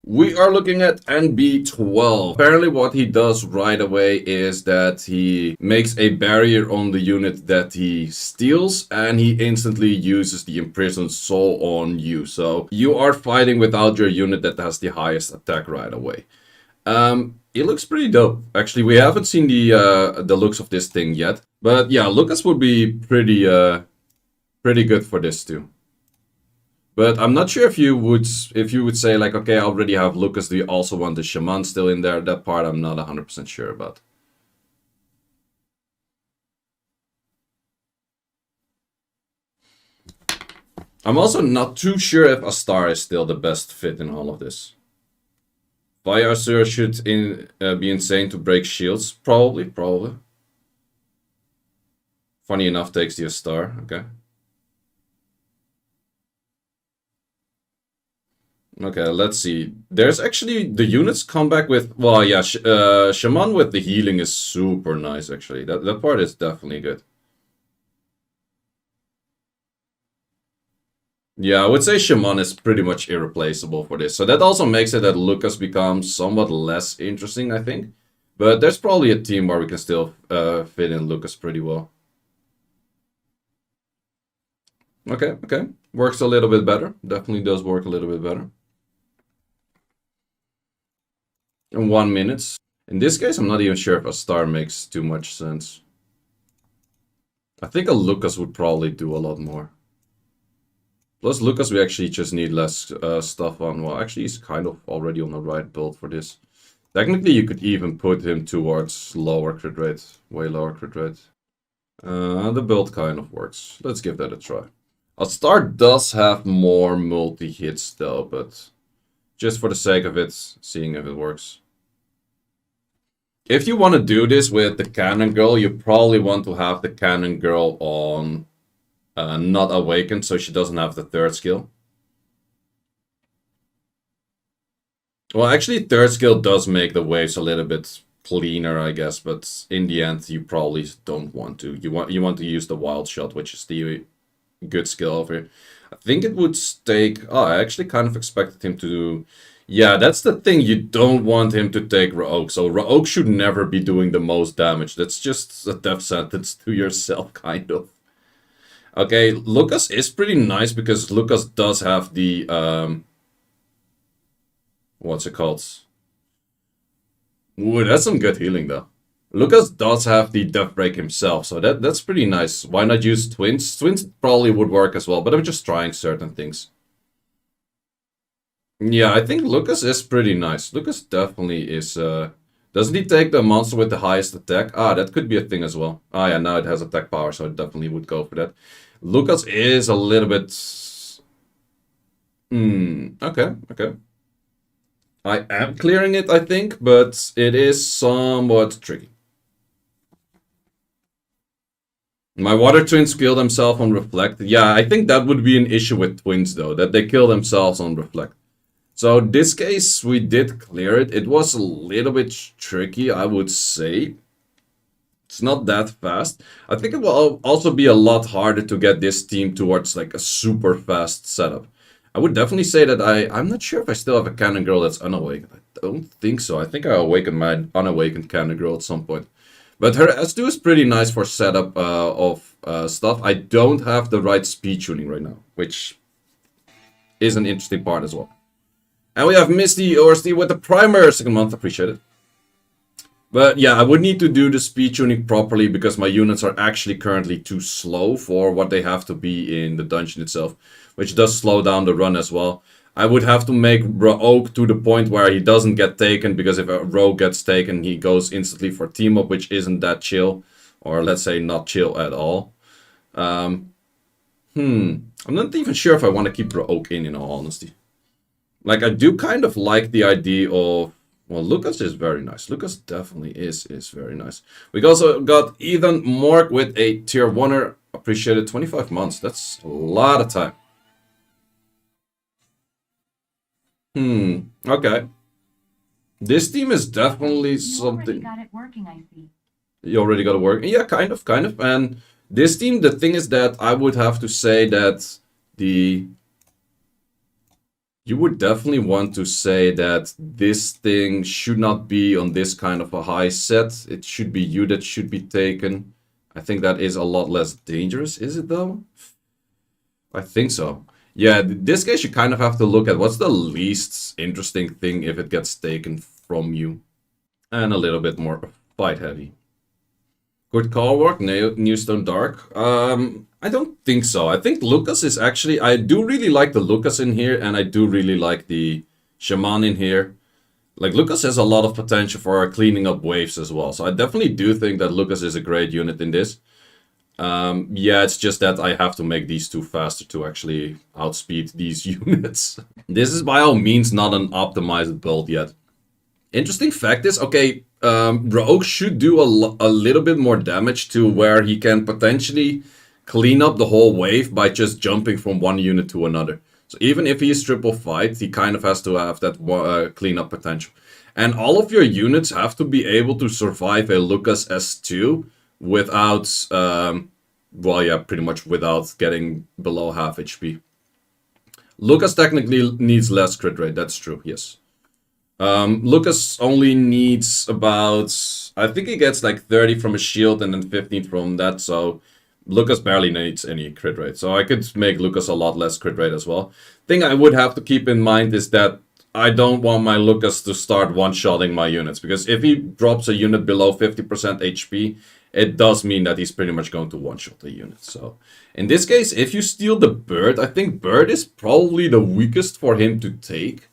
We are looking at NB12. Apparently what he does right away is that he makes a barrier on the unit that he steals and he instantly uses the imprisoned soul on you. So you are fighting without your unit that has the highest attack right away. It looks pretty dope. Actually, we haven't seen the looks of this thing yet. But yeah, Lucas would be pretty good for this too. But I'm not sure if you would say like, okay, I already have Lucas. Do you also want the Shaman still in there? That part I'm not 100% sure about. I'm also not too sure if Astar is still the best fit in all of this. Fire Asura should be insane to break shields. Probably. Funny enough, takes the Astar. Okay. Okay, let's see. There's actually the units come back with, well, yeah, Shaman with the healing is super nice, actually. That part is definitely good. Yeah, I would say Shaman is pretty much irreplaceable for this. So that also makes it that Lucas becomes somewhat less interesting, I think. But there's probably a team where we can still fit in Lucas pretty well. Okay. Works a little bit better. Definitely does work a little bit better. In 1 minute. In this case, I'm not even sure if a star makes too much sense. I think a Lucas would probably do a lot more. Plus Lucas, we actually just need less stuff on. Well, actually, he's kind of already on the right build for this. Technically, you could even put him towards lower crit rate. Way lower crit rate. The build kind of works. Let's give that a try. A star does have more multi-hits though, but just for the sake of it, seeing if it works. If you want to do this with the Cannon Girl, you probably want to have the Cannon Girl on not awakened, so she doesn't have the third skill. Well, actually, third skill does make the waves a little bit cleaner, I guess, but in the end, you probably don't want to. You want to use the wild shot, which is the good skill over here. I think it would take... Oh, I actually kind of expected him to do... Yeah, that's the thing. You don't want him to take Raoak. So Raoak should never be doing the most damage. That's just a death sentence to yourself, kind of. Okay, Lucas is pretty nice because Lucas does have the... what's it called? Ooh, that's some good healing, though. Lucas does have the Death Break himself, so that's pretty nice. Why not use Twins? Twins probably would work as well, but I'm just trying certain things. Yeah, I think Lucas is pretty nice. Lucas definitely is... doesn't he take the monster with the highest attack? Ah, that could be a thing as well. Ah, yeah, now it has attack power, so it definitely would go for that. Lucas is a little bit... Okay. I am clearing it, I think, but it is somewhat tricky. My water twins kill themselves on Reflect. Yeah, I think that would be an issue with twins, though, that they kill themselves on Reflect. So this case, we did clear it. It was a little bit tricky, I would say. It's not that fast. I think it will also be a lot harder to get this team towards like a super fast setup. I would definitely say that I'm not sure if I still have a Cannon Girl that's unawakened. I don't think so. I think I awakened my unawakened Cannon Girl at some point. But her S2 is pretty nice for setup of stuff. I don't have the right speed tuning right now, which is an interesting part as well. And we have Misty ORST with the primer, second month, appreciate it. But yeah, I would need to do the speed tuning properly because my units are actually currently too slow for what they have to be in the dungeon itself, which does slow down the run as well. I would have to make Raoak to the point where he doesn't get taken, because if a rogue gets taken, he goes instantly for team up, which isn't that chill, or let's say not chill at all. I'm not even sure if I want to keep Raoak in all honesty. Like, I do kind of like the idea of... Well, Lucas is very nice. Lucas definitely is very nice. We also got Ethan Mork with a tier 1er. Appreciated 25 months. That's a lot of time. Okay. This team is definitely something... You already got it working, I see. You already got it working? Yeah, kind of. And this team, the thing is that I would have to say that the You would definitely want to say that this thing should not be on this kind of a high set. It should be you that should be taken. I think that is a lot less dangerous, is it though? I think so. Yeah, this case you kind of have to look at what's the least interesting thing if it gets taken from you. And a little bit more fight heavy. Good call work, Newstone Dark. I don't think so. I think Lucas is actually. I do really like the Lucas in here, and I do really like the Shaman in here. Like, Lucas has a lot of potential for cleaning up waves as well. So I definitely do think that Lucas is a great unit in this. Yeah, it's just that I have to make these two faster to actually outspeed these units. This is by all means not an optimized build yet. Interesting fact is, okay, Rogue should do a little bit more damage to where he can potentially clean up the whole wave by just jumping from one unit to another. So even if he's triple fight, he kind of has to have that cleanup potential. And all of your units have to be able to survive a Lucas S2 without, well, yeah, pretty much without getting below half HP. Lucas technically needs less crit rate, that's true, yes. Lucas only needs about, I think he gets like 30 from a shield and then 15 from that, so Lucas barely needs any crit rate. So I could make Lucas a lot less crit rate as well. Thing I would have to keep in mind is that I don't want my Lucas to start one-shotting my units, because if he drops a unit below 50% HP, it does mean that he's pretty much going to one-shot the unit. So in this case, if you steal the bird, I think bird is probably the weakest for him to take.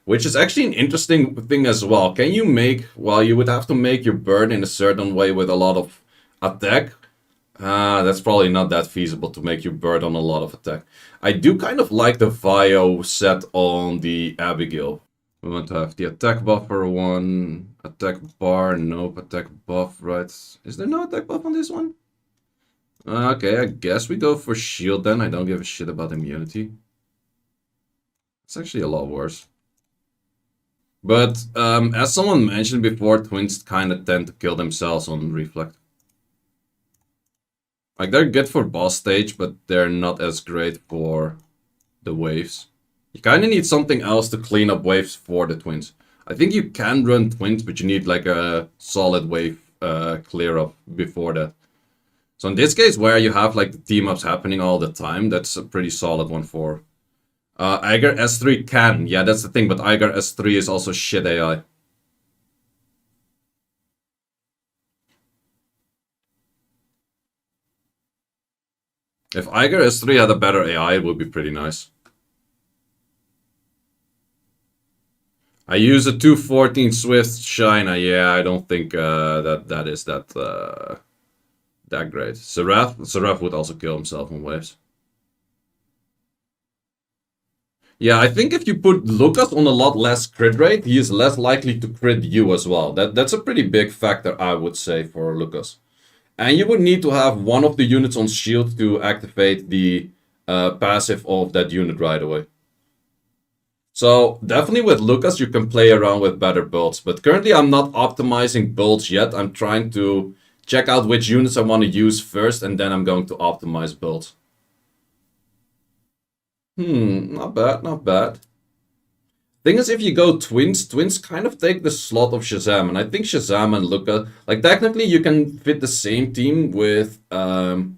Which is actually an interesting thing as well. Can you make, well, you would have to make your bird in a certain way with a lot of attack. That's probably not that feasible to make your bird on a lot of attack. I do kind of like the Vio set on the Abigail. We want to have the attack buffer one, attack bar, nope, attack buff, right? Is there no attack buff on this one? Okay, I guess we go for shield then. I don't give a shit about immunity. It's actually a lot worse. But as someone mentioned before, twins kind of tend to kill themselves on reflect. Like, they're good for boss stage, but they're not as great for the waves. You kind of need something else to clean up waves for the twins. I think you can run twins, but you need like a solid wave clear up before that. So in this case, where you have like the team ups happening all the time, that's a pretty solid one for. Eiger S3 can. Yeah, that's the thing, but Eiger S3 is also shit AI. If Eiger S3 had a better AI, it would be pretty nice. I use a 214 Swift Shina. Yeah, I don't think that is that great. Seraph would also kill himself on waves. Yeah, I think if you put Lucas on a lot less crit rate, he is less likely to crit you as well. That's a pretty big factor, I would say, for Lucas. And you would need to have one of the units on shield to activate the passive of that unit right away. So definitely with Lucas, you can play around with better builds. But currently I'm not optimizing builds yet. I'm trying to check out which units I want to use first, and then I'm going to optimize builds. Not bad, not bad. Thing is, if you go twins kind of take the slot of Shazam, and I think Shazam and Luca, like technically you can fit the same team with the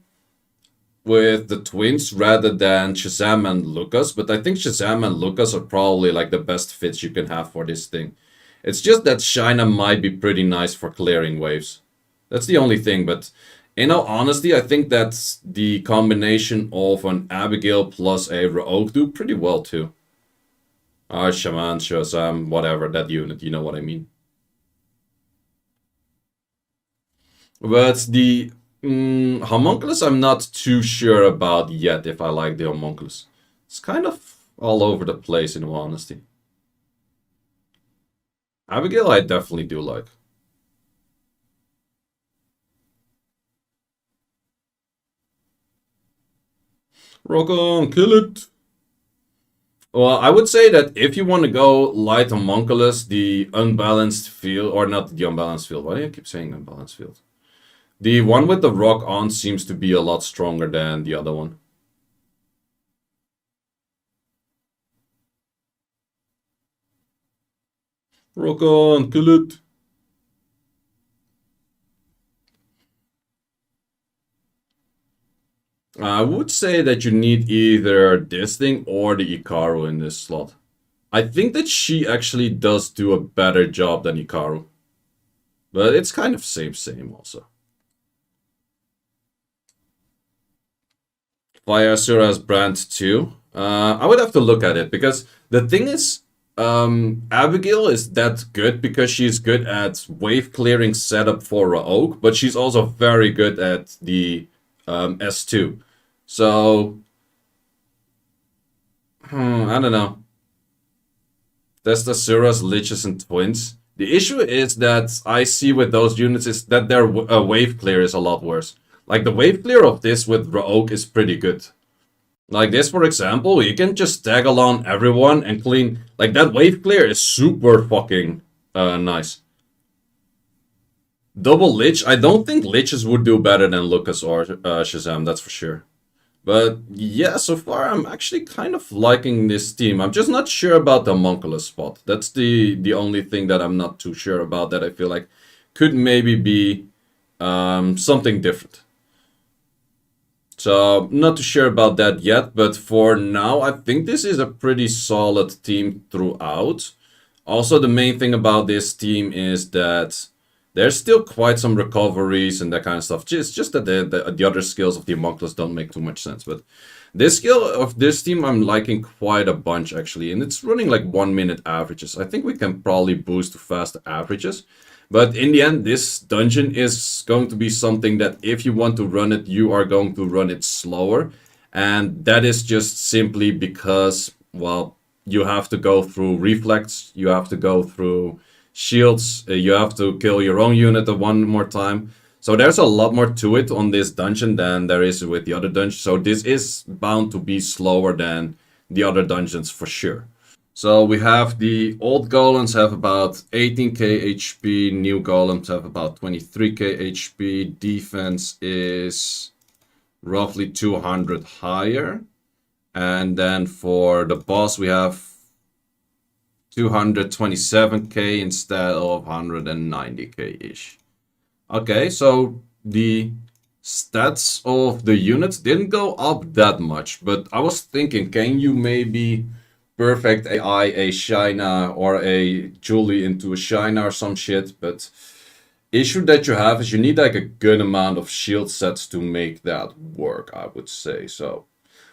twins rather than Shazam and Lucas, but I think Shazam and Lucas are probably like the best fits you can have for this thing. It's just that Shina might be pretty nice for clearing waves. That's the only thing, but in all honesty, I think that the combination of an Abigail plus a Rogue do pretty well too. Shaman, Shazam, whatever, that unit, you know what I mean. But the Homunculus, I'm not too sure about yet if I like the Homunculus. It's kind of all over the place, in all honesty. Abigail, I definitely do like. Rock on, kill it! Well, I would say that if you want to go light homunculus, the unbalanced field, or not the unbalanced field, why do I keep saying unbalanced field? The one with the rock on seems to be a lot stronger than the other one. Rock on, kill it. I would say that you need either this thing or the Ikaru in this slot. I think that she actually does do a better job than Ikaru. But it's kind of same also. Fire Asura as brand 2. I would have to look at it because the thing is, Abigail is that good because she's good at wave clearing setup for Raoak, but she's also very good at the S2. So, I don't know. That's the Asura's Liches and Twins. The issue is that I see with those units is that their wave clear is a lot worse. Like the wave clear of this with Raoak is pretty good. Like this, for example, you can just tag along everyone and clean. Like that wave clear is super fucking nice. Double Lich, I don't think Liches would do better than Lucas or Shazam, that's for sure. But yeah, so far I'm actually kind of liking this team. I'm just not sure about the homunculus spot. That's the only thing that I'm not too sure about that I feel like could maybe be something different. So not too sure about that yet, but for now I think this is a pretty solid team throughout. Also, the main thing about this team is that there's still quite some recoveries and that kind of stuff. It's just that the other skills of the homunculus don't make too much sense. But this skill of this team I'm liking quite a bunch actually, and it's running like 1 minute averages. I think we can probably boost to fast averages. But in the end, this dungeon is going to be something that if you want to run it, you are going to run it slower. And that is just simply because, well, you have to go through reflex, you have to go through shields, you have to kill your own unit one more time. So there's a lot more to it on this dungeon than there is with the other dungeons. So this is bound to be slower than the other dungeons for sure. So we have the old golems have about 18k HP, new golems have about 23k HP, defense is roughly 200 higher. And then for the boss we have 227k instead of 190k-ish. Okay, so the stats of the units didn't go up that much, but I was thinking, can you maybe perfect AI a Shina or a Julie into a Shina or some shit? But issue that you have is you need like a good amount of shield sets to make that work, I would say. So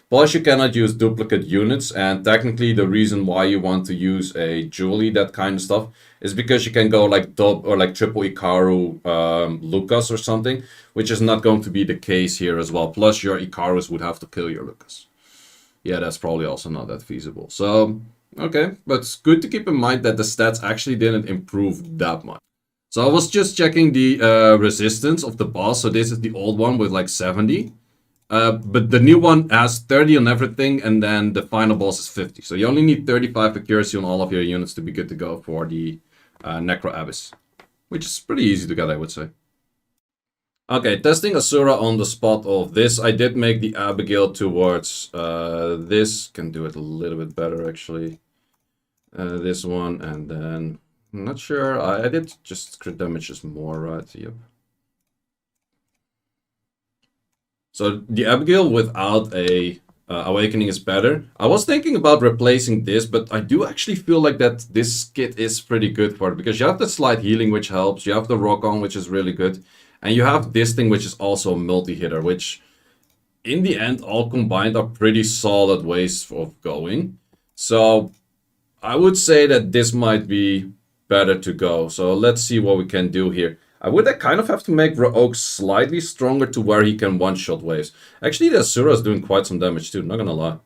plus you cannot use duplicate units, and technically the reason why you want to use a Julie, that kind of stuff, is because you can go like double or like triple Ikaru Lucas or something, which is not going to be the case here as well. Plus your Ikarus would have to kill your Lucas. Yeah, that's probably also not that feasible. So, okay, but it's good to keep in mind that the stats actually didn't improve that much. So I was just checking the resistance of the boss. So this is the old one with like 70. But the new one has 30 on everything, and then the final boss is 50. So you only need 35 accuracy on all of your units to be good to go for the Necro Abyss. Which is pretty easy to get, I would say. Okay, testing Asura on the spot of this. I did make the Abigail towards this. Can do it a little bit better, actually. This one, and then... I'm not sure. I did just crit damage just more, right? Yep. So the Abigail without a Awakening is better. I was thinking about replacing this, but I do actually feel like that this kit is pretty good for it. Because you have the Slight Healing, which helps. You have the Rock On, which is really good. And you have this thing, which is also a multi-hitter, which in the end, all combined are pretty solid ways of going. So I would say that this might be better to go. So let's see what we can do here. I would kind of have to make Raoak slightly stronger to where he can one-shot waves. Actually, the Asura is doing quite some damage too, not gonna lie.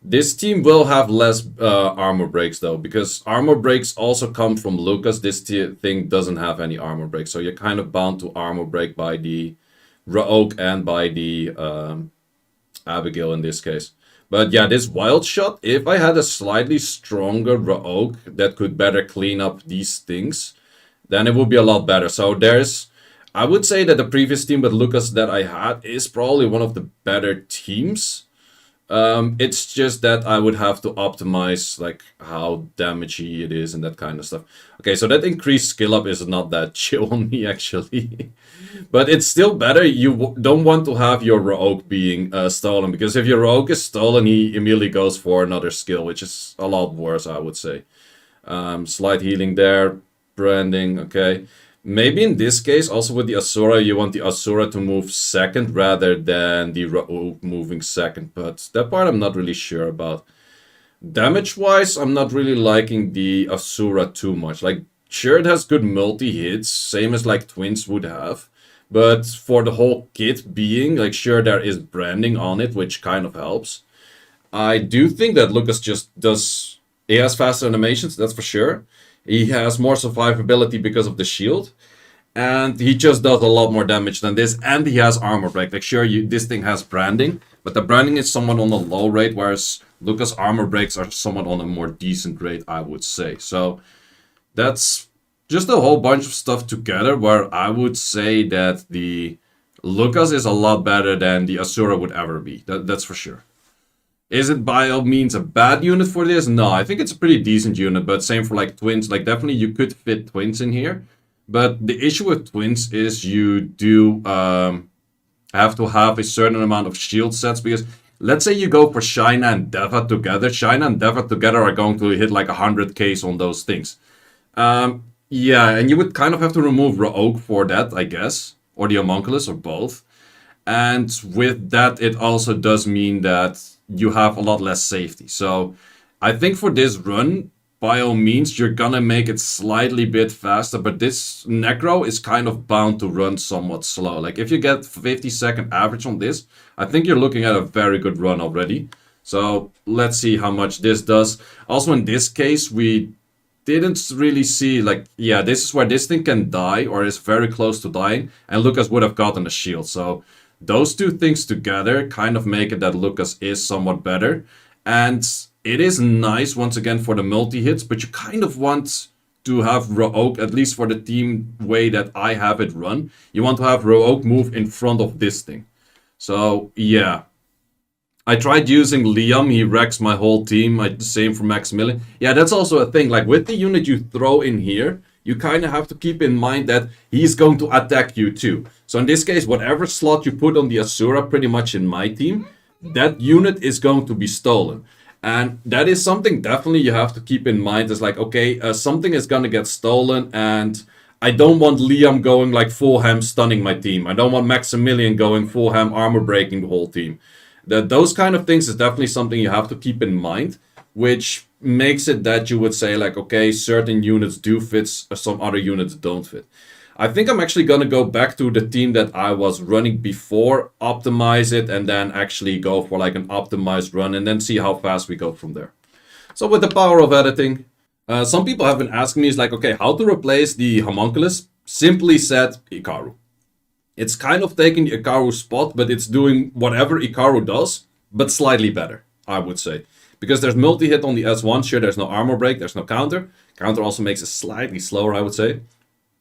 This team will have less armor breaks though, because armor breaks also come from Lucas. This thing doesn't have any armor breaks, so you're kind of bound to armor break by the Raoak and by the Abigail in this case. But yeah, this Wild Shot, if I had a slightly stronger Raoak that could better clean up these things, then it would be a lot better. So there's... I would say that the previous team with Lucas that I had is probably one of the better teams. It's just that I would have to optimize like how damagey it is and that kind of stuff. Okay, so that increased skill up is not that chill on me actually. But it's still better. You don't want to have your Rogue being stolen, because if your Rogue is stolen, he immediately goes for another skill, which is a lot worse, I would say. Slight healing there, branding, okay. Maybe in this case, also with the Asura, you want the Asura to move second rather than the Rogue moving second, but that part I'm not really sure about. Damage-wise, I'm not really liking the Asura too much. Like, sure, it has good multi-hits, same as like Twins would have, but for the whole kit being, like, sure, there is branding on it, which kind of helps. I do think that Lucas just does. He has faster animations, that's for sure. He has more survivability because of the shield. And he just does a lot more damage than this. And he has armor break. Like, sure, this thing has branding, but the branding is somewhat on a low rate, whereas Lucas' armor breaks are somewhat on a more decent rate, I would say. So that's just a whole bunch of stuff together where I would say that the Lucas is a lot better than the Asura would ever be. That's for sure. Is it by all means a bad unit for this? No, I think it's a pretty decent unit, but same for like Twins. Like, definitely you could fit Twins in here. But the issue with Twins is you do have to have a certain amount of shield sets, because let's say you go for Shaina and Deva together. Shaina and Deva together are going to hit like 100Ks on those things. Yeah, and you would kind of have to remove Rogue for that, I guess. Or the Homunculus, or both. And with that, it also does mean that you have a lot less safety. So I think for this run, by all means, you're gonna make it slightly bit faster, but this Necro is kind of bound to run somewhat slow. Like, if you get 50-second average on this, I think you're looking at a very good run already. So let's see how much this does. Also, in this case, we didn't really see, like, yeah, this is where this thing can die or is very close to dying, and Lucas would have gotten a shield. So those two things together kind of make it that Lucas is somewhat better. And it is nice, once again, for the multi-hits, but you kind of want to have Rogue, at least for the team way that I have it run. You want to have Rogue move in front of this thing. So, yeah. I tried using Liam, he wrecks my whole team. Same for Maximilian. Yeah, that's also a thing. Like, with the unit you throw in here, you kind of have to keep in mind that he's going to attack you too. So in this case, whatever slot you put on the Asura, pretty much in my team, that unit is going to be stolen. And that is something definitely you have to keep in mind. It's like, okay, something is going to get stolen, and I don't want Liam going like full ham stunning my team. I don't want Maximilian going full ham armor breaking the whole team. Those kind of things is definitely something you have to keep in mind, which makes it that you would say like, okay, certain units do fit, some other units don't fit. I think I'm actually going to go back to the team that I was running before, optimize it, and then actually go for like an optimized run, and then see how fast we go from there. So with the power of editing, some people have been asking me, is like, okay, how to replace the Homunculus? Simply said, Ikaru. It's kind of taking the Ikaru spot, but it's doing whatever Ikaru does, but slightly better, I would say. Because there's multi-hit on the S1, sure, there's no armor break, there's no counter. Counter also makes it slightly slower, I would say.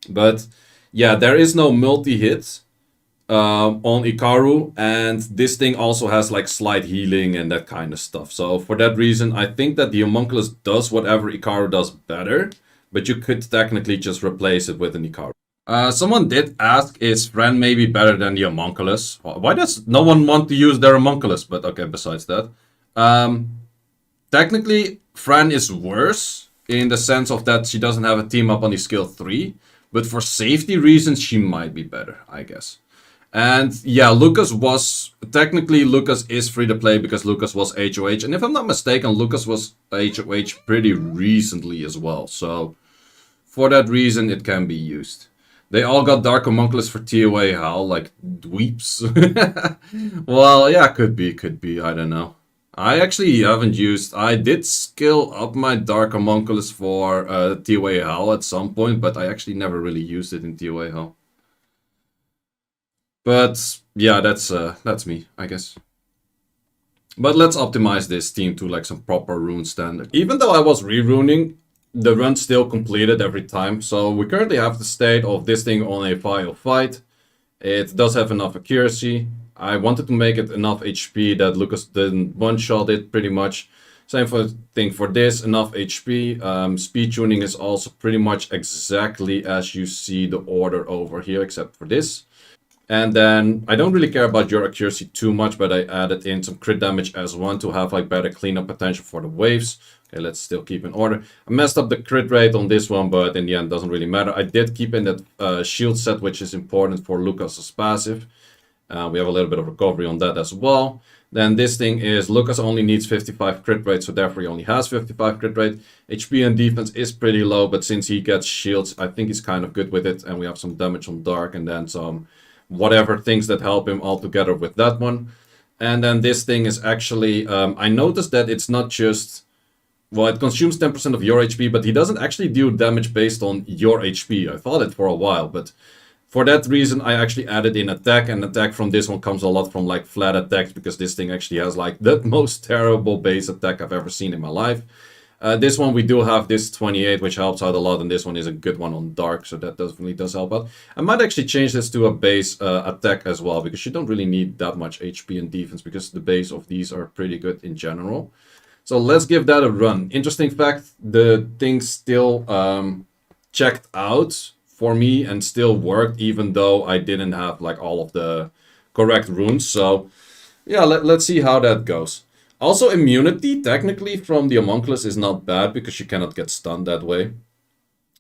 But yeah, there is no multi-hit on Ikaru, and this thing also has like slight healing and that kind of stuff. So for that reason, I think that the Homunculus does whatever Ikaru does better, but you could technically just replace it with an Ikaru. Someone did ask, is Fran maybe better than the Homunculus? Why does no one want to use their Homunculus? But okay, besides that. Technically, Fran is worse in the sense of that she doesn't have a team up on the skill 3. But for safety reasons, she might be better, I guess. And yeah, Lucas is free to play because Lucas was HOH. And if I'm not mistaken, Lucas was HOH pretty recently as well. So for that reason, it can be used. They all got Dark Homunculus for TOA, how? Like, dweeps? Well, yeah, could be, I don't know. I actually haven't used... I did skill up my Dark Homunculus for TOA HAL at some point, but I actually never really used it in TOA HAL. But, yeah, that's me, I guess. But let's optimize this team to, like, some proper rune standard. Even though I was reruning, the run still completed every time. So we currently have the state of this thing on a file fight. It does have enough accuracy. I wanted to make it enough HP that Lucas didn't one-shot it pretty much. Same thing for this, enough HP. Speed tuning is also pretty much exactly as you see the order over here, except for this. And then I don't really care about your accuracy too much, but I added in some crit damage as one to have like better cleanup potential for the waves. Okay, let's still keep in order. I messed up the crit rate on this one, but in the end, doesn't really matter. I did keep in that shield set, which is important for Lucas's passive. We have a little bit of recovery on that as well. Then this thing is, Lucas only needs 55 crit rate, so therefore he only has 55 crit rate. HP and defense is pretty low, but since he gets shields, I think he's kind of good with it. And we have some damage on Dark and then some whatever things that help him all together with that one. And then this thing is actually, I noticed that it's not just, well, it consumes 10% of your HP, but he doesn't actually do damage based on your HP. I thought it for a while, but for that reason, I actually added in attack, and attack from this one comes a lot from like flat attacks, because this thing actually has like the most terrible base attack I've ever seen in my life. This one we do have this 28, which helps out a lot, and this one is a good one on Dark, so that definitely does help out. I might actually change this to a base attack as well, because you don't really need that much HP and defense, because the base of these are pretty good in general. So let's give that a run. Interesting fact, the thing still checked out for me and still worked, even though I didn't have like all of the correct runes. So yeah, let's see how that goes. Also, immunity technically from the homunculus is not bad, because you cannot get stunned that way.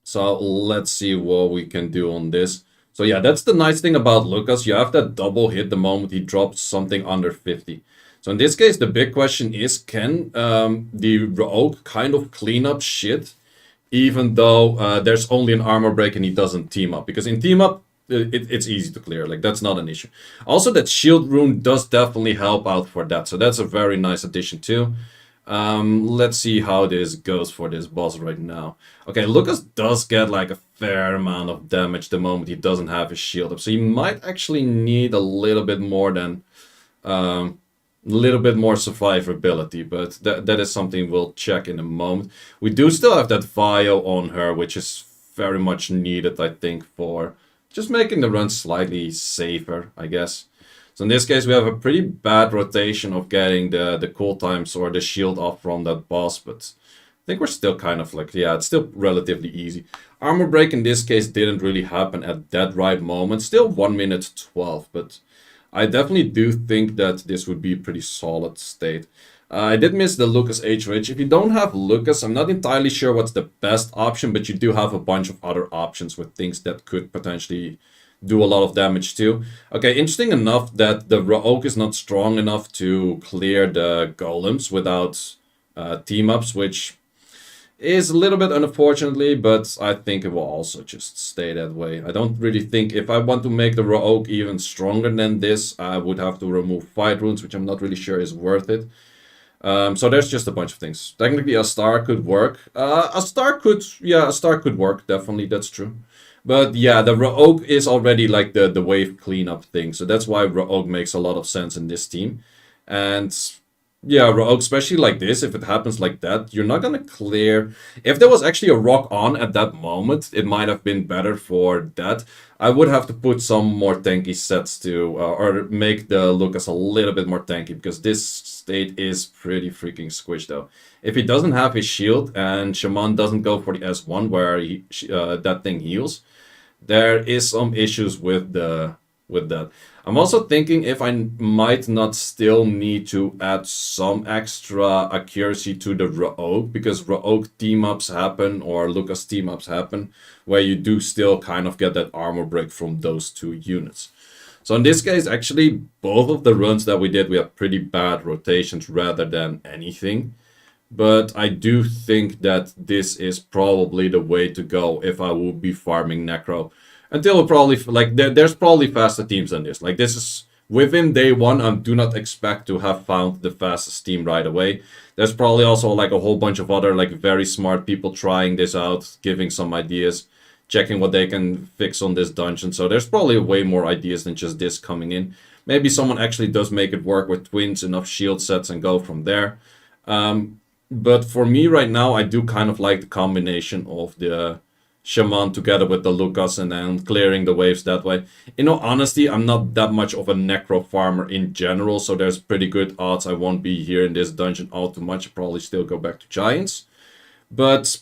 So let's see what we can do on this. So yeah, that's the nice thing about Lucas. You have that double hit the moment he drops something under 50. So in this case, the big question is, can the Rogue kind of clean up shit, even though there's only an armor break and he doesn't team up? Because in team up, it's easy to clear. Like, that's not an issue. Also, that shield rune does definitely help out for that. So that's a very nice addition too. Let's see how this goes for this boss right now. Okay, Lucas does get like a fair amount of damage the moment he doesn't have his shield up. So he might actually need a little bit more than... little bit more survivability, but that is something we'll check in a moment. We do still have that Vio on her, which is very much needed, I think, for just making the run slightly safer, I guess. So in this case, we have a pretty bad rotation of getting the cool times or the shield off from that boss, but I think we're still kind of like, yeah, it's still relatively easy. Armor break in this case didn't really happen at that right moment. Still 1 minute 12, but I definitely do think that this would be a pretty solid state. I did miss the Lucas HOH. If you don't have Lucas, I'm not entirely sure what's the best option, but you do have a bunch of other options with things that could potentially do a lot of damage too. Okay, interesting enough that the Rogue is not strong enough to clear the golems without team-ups, which is a little bit unfortunately, but I think it will also just stay that way. I don't really think, if I want to make the Rogue even stronger than this, I would have to remove fight runes, which I'm not really sure is worth it. So there's just a bunch of things. Technically, a star could work. A star could work, definitely, that's true. But yeah, the Rogue is already like the wave cleanup thing, so that's why Rogue makes a lot of sense in this team. And yeah, Rogue, especially like this, if it happens like that, you're not gonna clear. If there was actually a rock on at that moment, it might have been better for that. I would have to put some more tanky sets to, or make the Lucas a little bit more tanky, because this state is pretty freaking squished though. If he doesn't have his shield and Shaman doesn't go for the S1 where that thing heals, there is some issues with that. I'm also thinking if I might not still need to add some extra accuracy to the Rogue, because Rogue team-ups happen, or Lucas team-ups happen, where you do still kind of get that armor break from those two units. So in this case, actually, both of the runs that we did, we have pretty bad rotations rather than anything. But I do think that this is probably the way to go if I would be farming Necro. Until probably, like, there's probably faster teams than this. Like, this is, within day one, I do not expect to have found the fastest team right away. There's probably also, like, a whole bunch of other, like, very smart people trying this out, giving some ideas, checking what they can fix on this dungeon. So there's probably way more ideas than just this coming in. Maybe someone actually does make it work with twins, enough shield sets, and go from there. But for me right now, I do kind of like the combination of the Shaman together with the Lucas and then clearing the waves that way. In all honesty, I'm not that much of a necro farmer in general, so there's pretty good odds I won't be here in this dungeon all too much. I'll probably still go back to Giants. But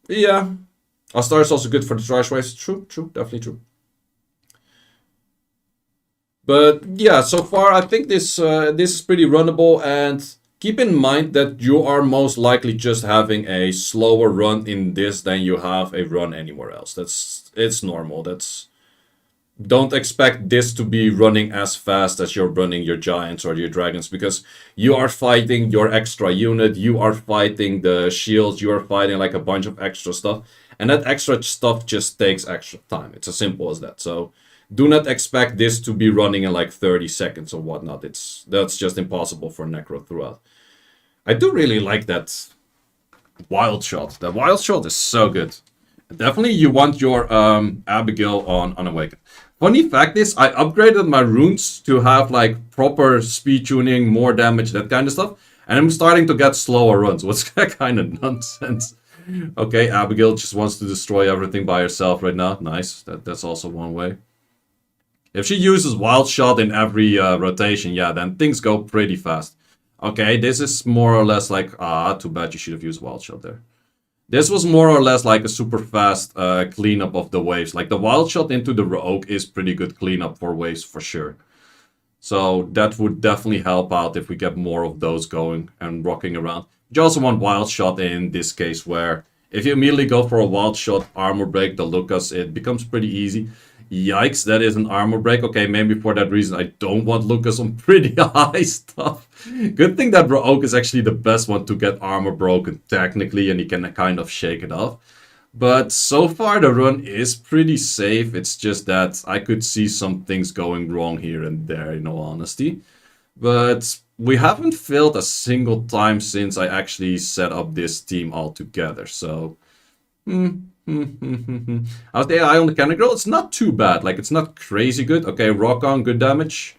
yeah, Astar is also good for the trash waves. True, definitely true. But yeah, so far I think this is pretty runnable, and keep in mind that you are most likely just having a slower run in this than you have a run anywhere else. It's normal. Don't expect this to be running as fast as you're running your giants or your dragons, because you are fighting your extra unit, you are fighting the shields, you are fighting like a bunch of extra stuff, and that extra stuff just takes extra time. It's as simple as that. So do not expect this to be running in like 30 seconds or whatnot. That's just impossible for Necro throughout. I do really like that wild shot. That wild shot is so good. Definitely you want your Abigail on Unawakened. Funny fact is, I upgraded my runes to have like proper speed tuning, more damage, that kind of stuff. And I'm starting to get slower runs, which is kind of nonsense. Okay, Abigail just wants to destroy everything by herself right now. Nice, that's also one way. If she uses Wild Shot in every rotation, yeah, then things go pretty fast. Okay, this is more or less like, too bad you should have used Wild Shot there. This was more or less like a super fast cleanup of the waves. Like the Wild Shot into the Rogue is pretty good cleanup for waves for sure. So that would definitely help out if we get more of those going and rocking around. You also want Wild Shot in this case, where if you immediately go for a Wild Shot, Armor Break, the Lucas, it becomes pretty easy. Yikes, that is an armor break. Okay, maybe for that reason I don't want Lucas on pretty high stuff. Good thing that Rogue is actually the best one to get armor broken technically, and he can kind of shake it off. But so far the run is pretty safe. It's just that I could see some things going wrong here and there, in all honesty. But we haven't failed a single time since I actually set up this team altogether, so... How's the AI on the cannon girl? It's not too bad. Like, it's not crazy good. Okay, rock on, good damage.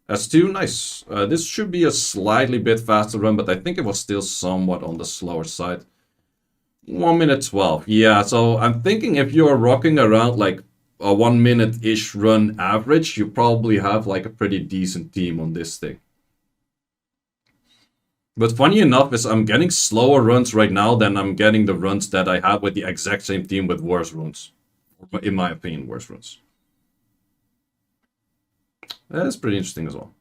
S2, nice. This should be a slightly bit faster run, but I think it was still somewhat on the slower side. 1 minute 12. Yeah, so I'm thinking if you're rocking around like a 1 minute-ish run average, you probably have like a pretty decent team on this thing. But funny enough is I'm getting slower runs right now than I'm getting the runs that I had with the exact same team with worse runs. In my opinion, worse runs. That is pretty interesting as well.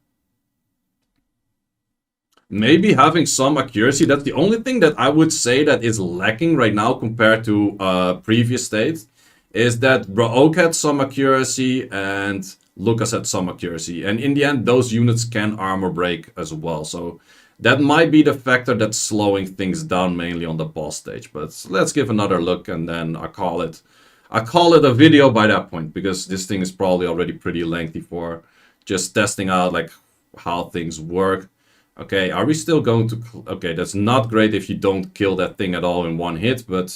Maybe having some accuracy, that's the only thing that I would say that is lacking right now compared to previous states, is that Rogue had some accuracy and Lucas had some accuracy. And in the end, those units can armor break as well. So that might be the factor that's slowing things down mainly on the boss stage. But let's give another look and then I call it a video by that point, because this thing is probably already pretty lengthy for just testing out like how things work. Okay, are we still going to... Okay, that's not great if you don't kill that thing at all in one hit, but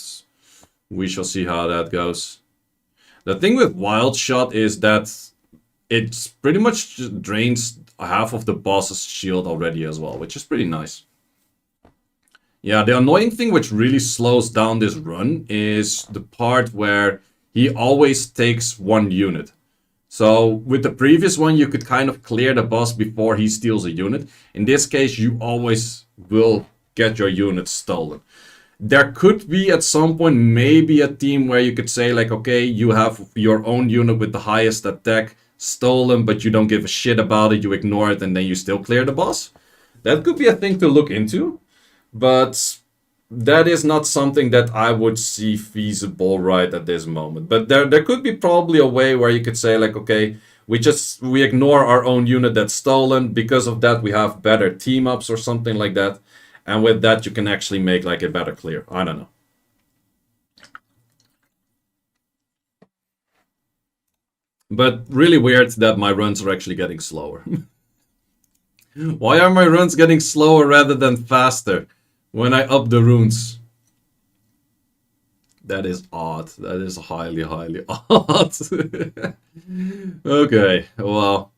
we shall see how that goes. The thing with Wild Shot is that it pretty much just drains half of the boss's shield already as well, which is pretty nice. Yeah, the annoying thing which really slows down this run is the part where he always takes one unit. So with the previous one, you could kind of clear the boss before he steals a unit. In this case, you always will get your unit stolen. There could be at some point maybe a team where you could say like, okay, you have your own unit with the highest attack stolen, but you don't give a shit about it, you ignore it, and then you still clear the boss. That could be a thing to look into, but that is not something that I would see feasible right at this moment. But there could be probably a way where you could say like, okay, we ignore our own unit that's stolen. Because of that, we have better team ups or something like that. And with that, you can actually make like a better clear. I don't know. But really weird that my runs are actually getting slower. Why are my runs getting slower rather than faster when I up the runes? That is odd. That is highly, highly odd. Okay, well.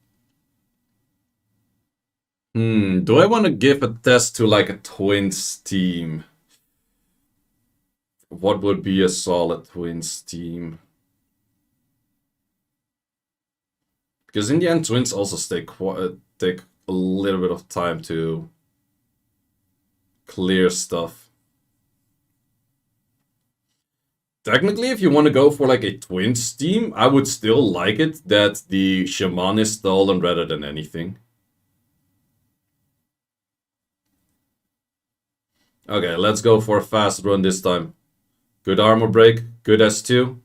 Do I want to give a test to like a twins team? what would be a solid Twins team? Because in the end, Twins also take a little bit of time to clear stuff. Technically, if you want to go for like a Twins team, I would still like it that the Shaman is stolen rather than anything. Okay, let's go for a fast run this time. Good armor break, good S2.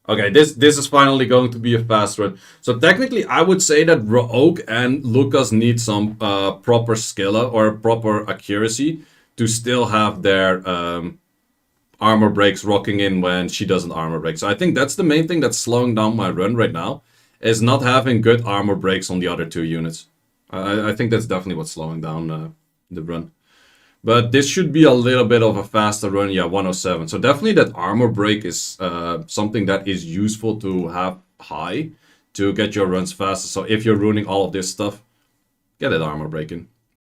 Okay, this is finally going to be a fast run. So technically, I would say that Rogue and Lucas need some proper skill or proper accuracy to still have their armor breaks rocking in when she doesn't armor break. So I think that's the main thing that's slowing down my run right now, is not having good armor breaks on the other two units. I think that's definitely what's slowing down the run. But this should be a little bit of a faster run, yeah, 107. So definitely that armor break is something that is useful to have high to get your runs faster. So if you're ruining all of this stuff, get that armor break in.